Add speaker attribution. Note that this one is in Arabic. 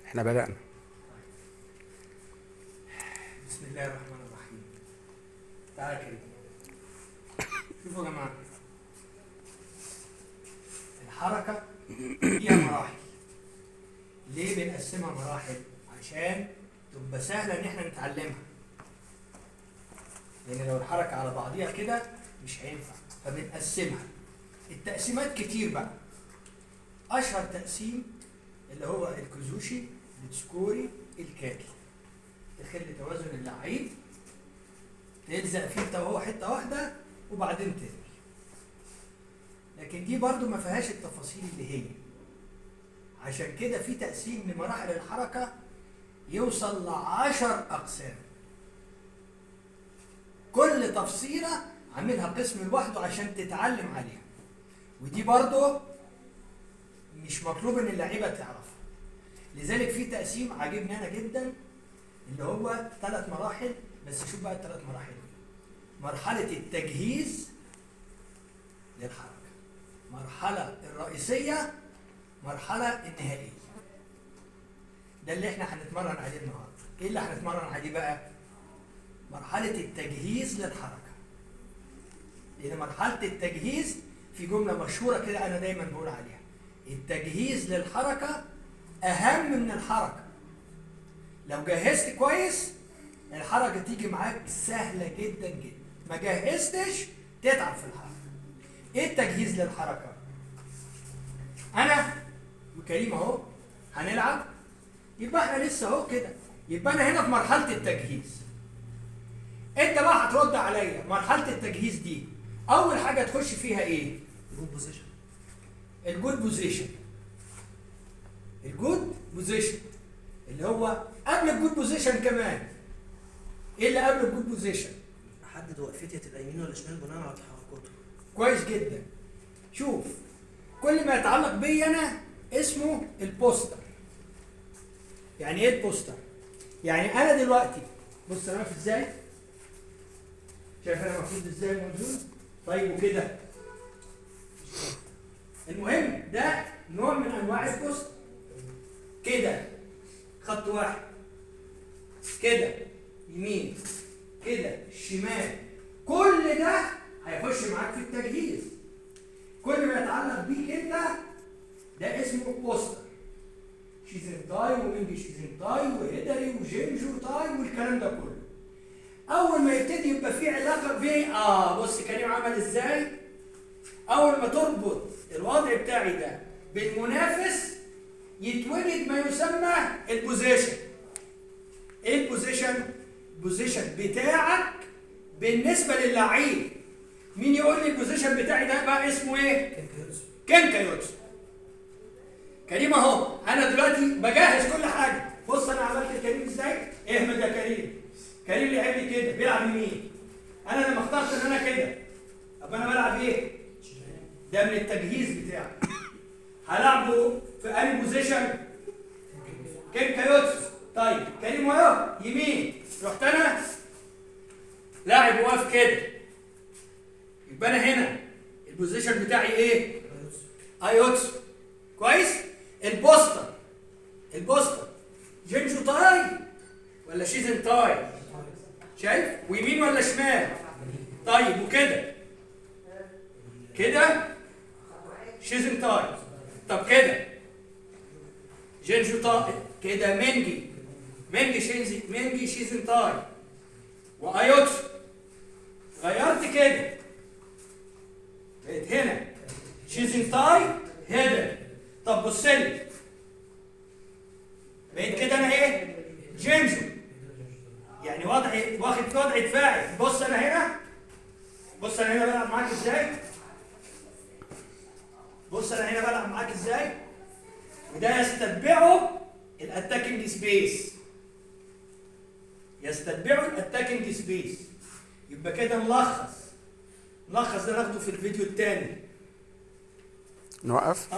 Speaker 1: احنا بدأنا.
Speaker 2: بسم الله الرحمن الرحيم. تعالى كده شوفوا يا جماعه، الحركه فيها مراحل. ليه بنقسمها مراحل؟ عشان تبقى سهله ان احنا نتعلمها، لان لو الحركه على بعضيها كده مش هينفع، فبنقسمها. التقسيمات كتير بقى. اشهر تقسيم اللي هو الكوزوشي، التسكوري، الكاكي. تخلي توازن اللعيب، تلزق فيه انت وهو حته واحده وبعدين ترمي. لكن دي برضو ما فيهاش التفاصيل اللي هي، عشان كده في تقسيم لمراحل الحركه يوصل ل10 اقسام. كل تفصيله عاملها قسم لوحده عشان تتعلم عليها، ودي برضو مش مطلوب ان اللعيبه تعرفها. لذلك في تقسيم عاجبني انا جدا اللي هو 3 مراحل. بس شوف بقى ال3 مراحل دي: مرحله التجهيز للحركه، مرحله الرئيسيه، مرحله النهائيه. ده اللي احنا هنتمرن عليه النهارده. ايه اللي هنتمرن عليه بقى؟ مرحله التجهيز للحركه. لان مرحله التجهيز في جمله مشهوره كده انا دايما بقول عليها: التجهيز للحركه اهم من الحركه. لو جهزت كويس الحركه تيجي معاك سهله جدا جدا، ما جهزتش تتعب في الحركه. ايه التجهيز للحركه؟ انا وكريم اهو هنلعب، يبقى احنا لسه اهو كده، يبقى انا هنا في مرحله التجهيز. انت بقى هترد عليا مرحله التجهيز دي اول حاجه تخش فيها ايه؟
Speaker 3: الجود بوزيشن.
Speaker 2: الجود بوزيشن. الجود بوزيشن اللي هو قبل الجود بوزيشن كمان. ايه اللي قبل الجود بوزيشن؟
Speaker 3: احدد وقفتي تبقى يمين ولا شمال بناء على تحركاته.
Speaker 2: كويس جدا. شوف، كل ما يتعلق بي انا اسمه البوستر. يعني ايه البوستر؟ يعني انا دلوقتي بص انا واقف ازاي؟ شايف انا المفروض ازاي موجود؟ طيب وكده. المهم ده نوع من انواع البوستر. كده خط واحد، كده يمين، كده شمال، كل ده هيخش معاك في التجهيز. كل ما يتعلق بيك انت ده اسمه بوستر. شيزنتاي ومنجي شيزنتاي وهيدري وجينجو تاي والكلام ده كله. اول ما يبتدي يبقى في علاقه بيه، بص كريم عمل ازاي؟ اول ما تربط الوضع بتاعي ده بالمنافس يتوجد ما يسمى البوزيشن. ايه البوزيشن؟ البوزيشن بتاعك بالنسبه للعيب. مين يقول لي البوزيشن بتاعي ده بقى اسمه ايه؟ كينكايوتسو. كريم اهو انا دلوقتي بجهز كل حاجه. بص انا عملت كريم ازاي؟ اهمد يا كريم. كريم لعب لي كده بيلعب يمين. انا لما اخترت ان انا كده، طب انا بلعب ايه؟ ده من التجهيز بتاعي. هلعبه في انهي بوزيشن؟ كينكايوتسو. طيب كريم اهو يمين، رحت انا لاعب واقف كده، يبقى انا هنا البوزيشن بتاعي ايه؟ ايوتسو. كويس؟ البوستر. البوستر جينجو تاي ولا شيزن تاي؟ شايف؟ ويمين ولا شمال؟ طيب وكده كده شيزن تاي. طب كده جينجو تاي، كده منجي شيزن تاي وايوتسو. غيرت كده بقيت هنا شيزن تاي هيدر. طب بص لي، بقيت كده انا ايه؟ جينجو. يعني وضعي واخد وضع دفاعي. بص انا هنا، بص انا هنا بلعب معاك ازاي؟ بص انا هنا بلعب معاك ازاي؟ وده يستتبعه الاتاكينج سبيس. يستتبعه الاتاكينج سبيس. يبقى كده نلخص ده ناخده في الفيديو الثاني.
Speaker 1: نوقف.